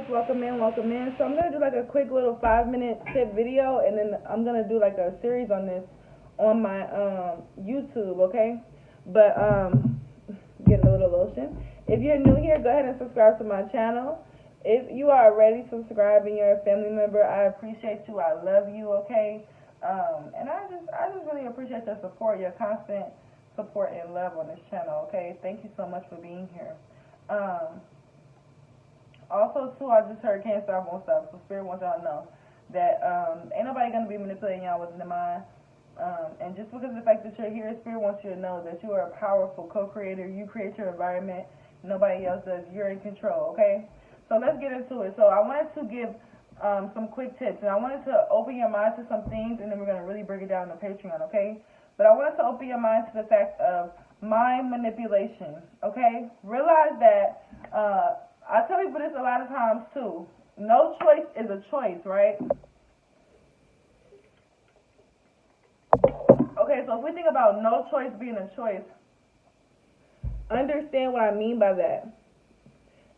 welcome in, welcome in. So I'm gonna do like a quick little 5 minute tip video, and then I'm gonna do like a series on this on my YouTube, okay? But getting a little lotion. If you're new here, go ahead and subscribe to my channel. If you are already subscribed and you're a family member, I appreciate you. I love you, okay? And I just really appreciate your support, your constant support and love on this channel, okay? Thank you so much for being here. Also, too, I just heard can't stop, won't stop. So Spirit wants y'all to know that ain't nobody going to be manipulating y'all within the mind. And just because of the fact that you're here, Spirit wants you to know that you are a powerful co-creator. You create your environment. Nobody else does. You're in control, okay? So let's get into it. So I wanted to give some quick tips. And I wanted to open your mind to some things, and then we're going to really break it down on Patreon, okay? But I wanted to open your mind to the fact of mind manipulation, okay? Realize that... I tell people this a lot of times too. No choice is a choice, right? Okay, so if we think about no choice being a choice, understand what I mean by that.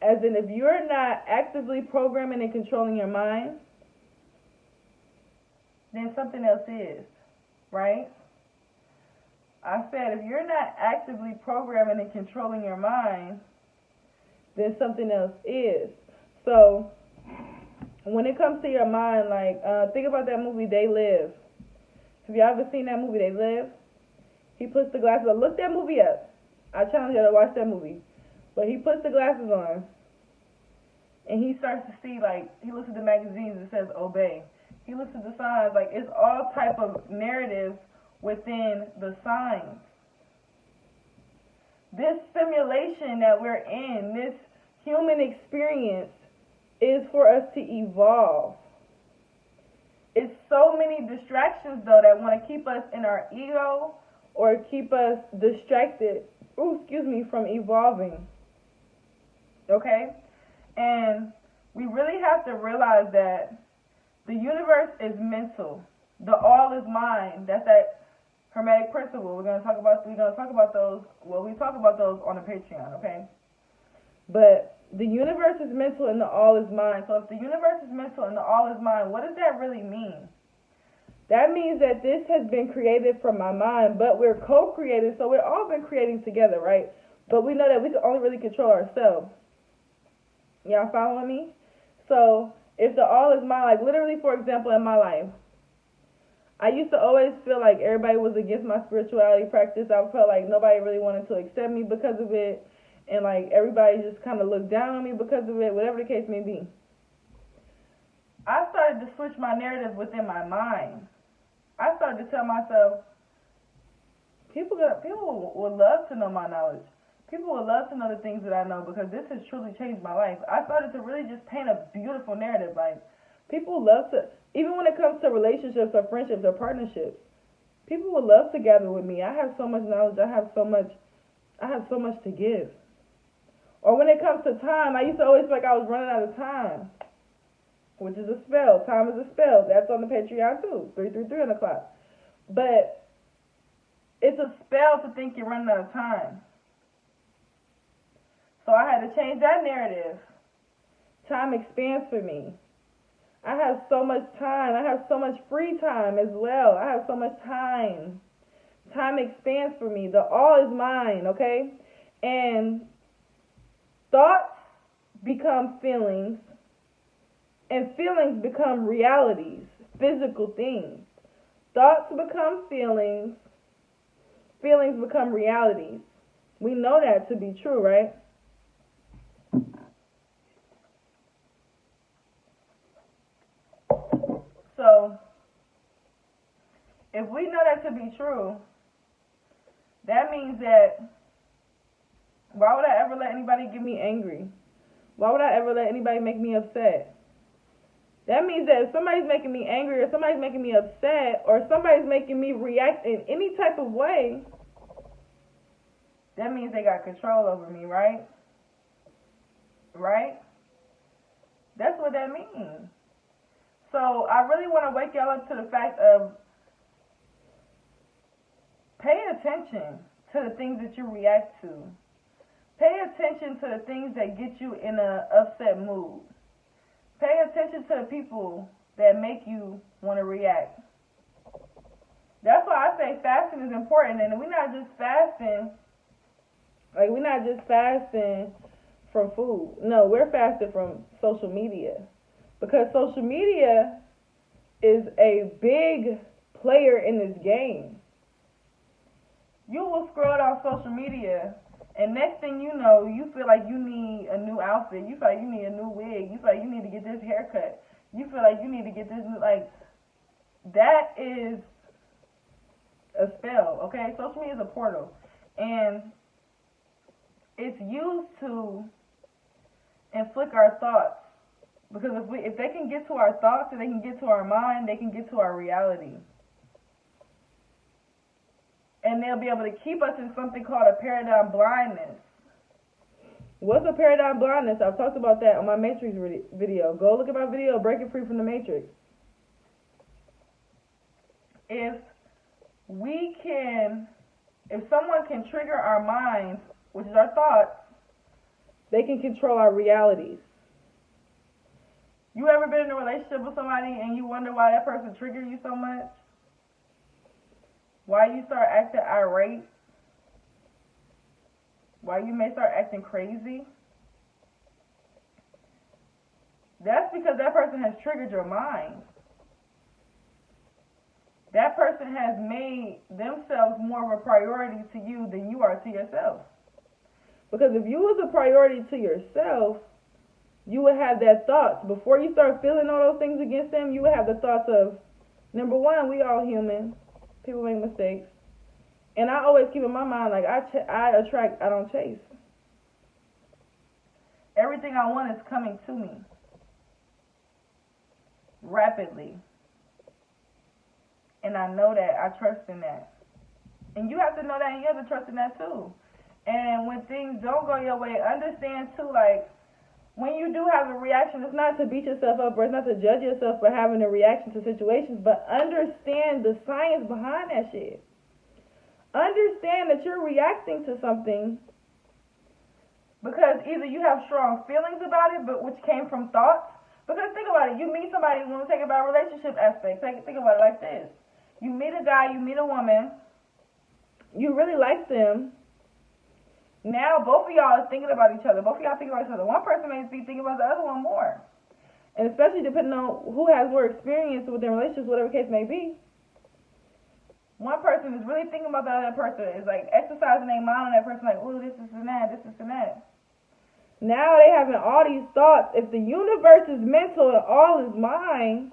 As in, if you're not actively programming and controlling your mind, then something else is, right? I said, if you're not actively programming and controlling your mind, then something else is. So when it comes to your mind, like think about that movie They Live. Have you ever seen that movie They Live? He puts the glasses on. Look that movie up. I challenge you to watch that movie. But he puts the glasses on and he starts to see, like, he looks at the magazines that says obey. He looks at the signs, like it's all type of narratives within the signs. This simulation that we're in, this human experience, is for us to evolve. It's so many distractions, though, that want to keep us in our ego or keep us distracted, from evolving. Okay? And we really have to realize that the universe is mental. The all is mind. That's that Hermetic principle. We're gonna talk about those. Well, we talk about those on the Patreon, okay? But the universe is mental and the all is mind. So if the universe is mental and the all is mind, what does that really mean? That means that this has been created from my mind, but we're co-creating, so we've all been creating together, right? But we know that we can only really control ourselves. Y'all following me? So if the all is mind, like literally, for example, in my life, I used to always feel like everybody was against my spirituality practice. I felt like nobody really wanted to accept me because of it. And like everybody just kind of looked down on me because of it, whatever the case may be. I started to switch my narrative within my mind. I started to tell myself, people would love to know my knowledge. People would love to know the things that I know because this has truly changed my life. I started to really just paint a beautiful narrative. Like, people love to, even when it comes to relationships or friendships or partnerships, people would love to gather with me. I have so much knowledge. I have so much to give. Or when it comes to time, I used to always feel like I was running out of time, which is a spell. Time is a spell. That's on the Patreon too, 333 on the clock. But it's a spell to think you're running out of time. So I had to change that narrative. Time expands for me. I have so much time. I have so much free time as well. I have so much time. Time expands for me. The all is mine, okay? And thoughts become feelings, and feelings become realities, physical things. Thoughts become feelings, feelings become realities. We know that to be true, right? So, if we know that to be true, that means that why would I ever let anybody get me angry? Why would I ever let anybody make me upset? That means that if somebody's making me angry or somebody's making me upset or somebody's making me react in any type of way, that means they got control over me, right? Right? That's what that means. So I really want to wake y'all up to the fact of pay attention to the things that you react to. Pay attention to the things that get you in an upset mood. attention to the people that make you want to react. That's why I say fasting is important, and we're not just fasting. Like, we're not just fasting from food. No, we're fasting from social media, because social media is a big player in this game. You will scroll on social media, and next thing you know, you feel like you need a new outfit. You feel like you need a new wig. You feel like you need to get this haircut. You feel like you need to get this new, like, that is a spell, okay? Social media is a portal, and it's used to inflict our thoughts. Because if they can get to our thoughts, if they can get to our mind, they can get to our reality. And they'll be able to keep us in something called a paradigm blindness. What's a paradigm blindness? I've talked about that on my Matrix video. Go look at my video, Breaking Free from the Matrix. If someone can trigger our minds, which is our thoughts, they can control our realities. You ever been in a relationship with somebody and you wonder why that person triggered you so much? Why you start acting irate? Why you may start acting crazy? That's because that person has triggered your mind. That person has made themselves more of a priority to you than you are to yourself. Because if you was a priority to yourself, you would have that thoughts. Before you start feeling all those things against them, you would have the thoughts of, number one, we all human. People make mistakes. And I always keep in my mind, like, I attract, I don't chase. Everything I want is coming to me rapidly. And I know that. I trust in that. And you have to know that, and you have to trust in that too. And when things don't go your way, understand too, like, when you do have a reaction, it's not to beat yourself up or it's not to judge yourself for having a reaction to situations, but understand the science behind that shit. Understand that you're reacting to something because either you have strong feelings about it, but which came from thoughts. Because think about it, you meet somebody, when we take about relationship aspects, think about it like this. You meet a guy, you meet a woman, you really like them. Now both of y'all are thinking about each other. Both of y'all thinking about each other. One person may be thinking about the other one more. And especially depending on who has more experience within relationships, whatever case may be. One person is really thinking about the other person. Is like exercising their mind on that person, like, ooh, this and that, this and that. Now they having all these thoughts. If the universe is mental and all is mind,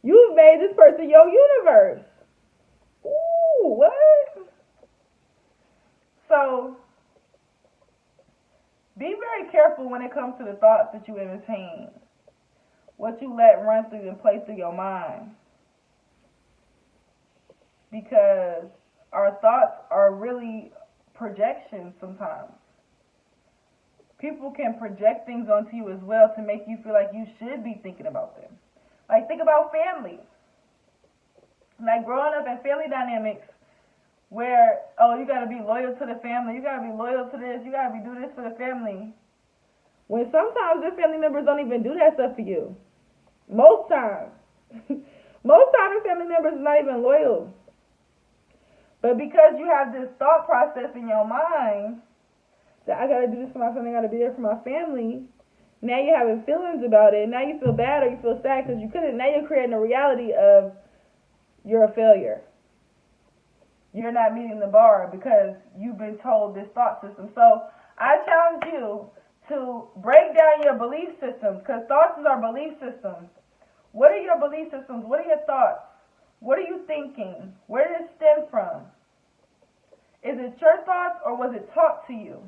you've made this person your universe. Ooh, what? So be very careful when it comes to the thoughts that you entertain. What you let run through and play through your mind. Because our thoughts are really projections sometimes. People can project things onto you as well to make you feel like you should be thinking about them. Like, think about family. Like, growing up in family dynamics where, oh, you got to be loyal to the family, you got to be loyal to this, you got to be doing this for the family. When sometimes your family members don't even do that stuff for you. Most times. Most times your family members are not even loyal. But because you have this thought process in your mind that I got to do this for my family, I got to be there for my family, now you're having feelings about it. Now you feel bad or you feel sad because you couldn't. Now you're creating a reality of you're a failure. You're not meeting the bar because you've been told this thought system. So I challenge you to break down your belief systems, because thoughts are belief systems. What are your belief systems? What are your thoughts? What are you thinking? Where did it stem from? Is it your thoughts or was it taught to you?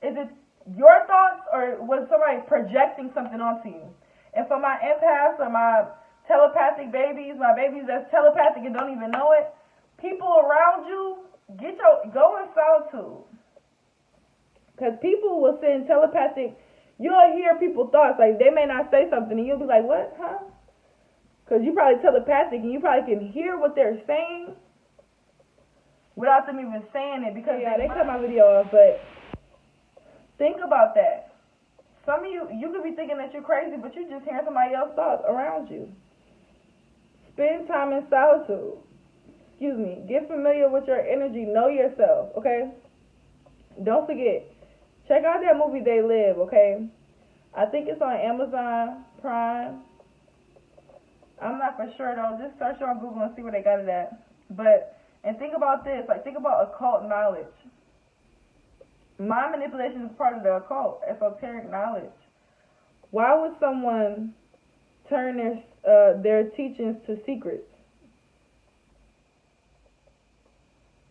Is it your thoughts or was somebody projecting something onto you? And for my empaths or my telepathic babies, my babies that's telepathic and don't even know it, people around you, go in solitude. Because people will send telepathic, you'll hear people's thoughts, like they may not say something and you'll be like, what, huh? Because you're probably telepathic and you probably can hear what they're saying without them even saying it. Because yeah, they cut my video off, but think about that. Some of you could be thinking that you're crazy, but you're just hearing somebody else's thoughts around you. Spend time in solitude. Excuse me. Get familiar with your energy. Know yourself, okay? Don't forget. Check out that movie They Live, okay? I think it's on Amazon Prime. I'm not for sure though. Just search on Google and see where they got it at. And think about this. Like, think about occult knowledge. Mind manipulation is part of the occult, esoteric knowledge. Why would someone turn their teachings to secrets?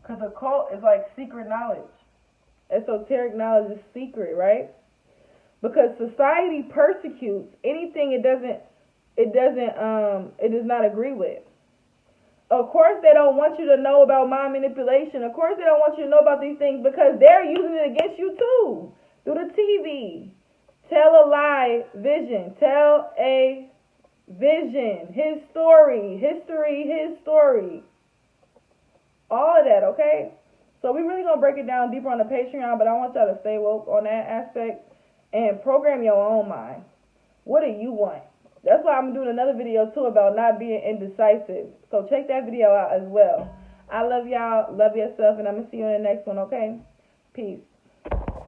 Because occult is like secret knowledge. Esoteric knowledge is secret, right? Because society persecutes anything it does not agree with. Of course they don't want you to know about mind manipulation. Of course they don't want you to know about these things because they're using it against you too. Through the TV. Tell a lie, vision. Tell a vision. His story. History, his story. All of that, okay? So we really gonna break it down deeper on the Patreon, but I want y'all to stay woke on that aspect and program your own mind. What do you want? That's why I'm doing another video too about not being indecisive. So check that video out as well. I love y'all. Love yourself, and I'm gonna see you in the next one, okay? Peace.